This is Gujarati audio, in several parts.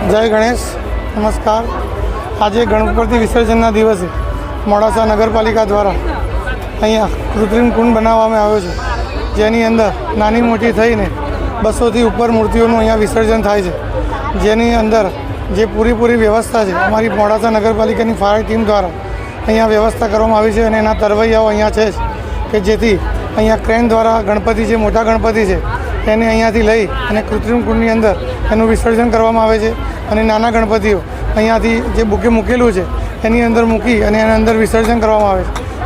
જય ગણેશ, નમસ્કાર. આજે ગણપતિ વિસર્જનના દિવસે મોડાસા નગરપાલિકા દ્વારા અહીંયા કૃત્રિમ કુંડ બનાવવામાં આવ્યો છે, જેની અંદર નાની મોટી થઈને 200થી ઉપર મૂર્તિઓનું અહીંયા વિસર્જન થાય છે. જેની અંદર જે પૂરેપૂરી વ્યવસ્થા છે અમારી મોડાસા નગરપાલિકાની ફાયર ટીમ દ્વારા અહીંયા વ્યવસ્થા કરવામાં આવી છે અને એના તરવૈયાઓ અહીંયા છે જ કે જેથી અહીંયા ક્રેન દ્વારા ગણપતિ જે મોટા ગણપતિ છે એને અહીંયાથી લઈ અને કૃત્રિમ કુંડની અંદર એનું વિસર્જન કરવામાં આવે છે અને નાના ગણપતિઓ અહીંયાથી જે બુકે મૂકેલું છે એની અંદર મૂકી અને એના અંદર વિસર્જન કરવામાં આવે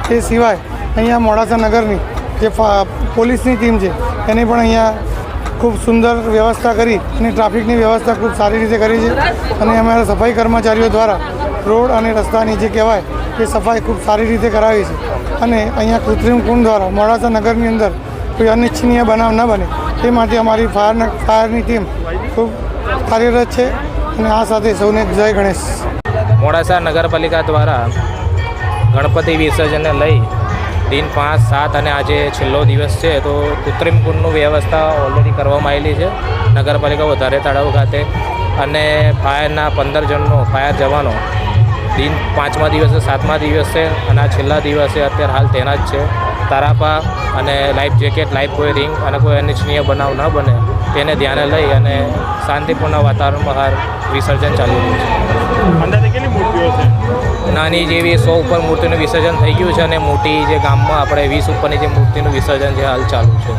છે. એ સિવાય અહીંયા મોડાસા નગરની જે પોલીસની ટીમ છે એને પણ અહીંયા ખૂબ સુંદર વ્યવસ્થા કરી અને ટ્રાફિકની વ્યવસ્થા ખૂબ સારી રીતે કરી છે અને અમારા સફાઈ કર્મચારીઓ દ્વારા રોડ અને રસ્તાની જે કહેવાય એ સફાઈ ખૂબ સારી રીતે કરાવી છે અને અહીંયા કૃત્રિમ કુંડ દ્વારા મોડાસા નગરની અંદર કોઈ અનિચ્છનીય બનાવ ન બને તે માટે અમારી ફાયરની ટીમ ખૂબ કાર્યરત છે અને આ સાથે સૌને જય ગણેશ. મોડાસા નગરપાલિકા દ્વારા ગણપતિ વિસર્જનને લઈ દિન 5, 7 અને આજે છેલ્લો દિવસ છે તો કૃત્રિમ કુંડનું વ્યવસ્થા ઓલરેડી કરવામાં આવેલી છે નગરપાલિકા વધારે તળાવ ખાતે અને ફાયરના 15 જણનો ફાયર જવાનો દિન 5મા દિવસે 7મા દિવસે અને આ છેલ્લા દિવસે અત્યારે હાલ તેના જ છે. તારાપા અને લાઈફ જેકેટ, લાઈફ કોઈ રિંગ અને કોઈ અનિચ્છનીય બનાવ ન બને તેને ધ્યાને લઈ અને શાંતિપૂર્ણ વાતાવરણમાં હાર વિસર્જન ચાલી રહ્યું છે. અંદાજે કેટલી મૂર્તિઓ છે? નાની જેવી 100 ઉપર મૂર્તિનું વિસર્જન થઈ ગયું છે અને મોટી જે ગામમાં આપણે 20 ઉપરની જે મૂર્તિનું વિસર્જન જે હાલ ચાલુ છે.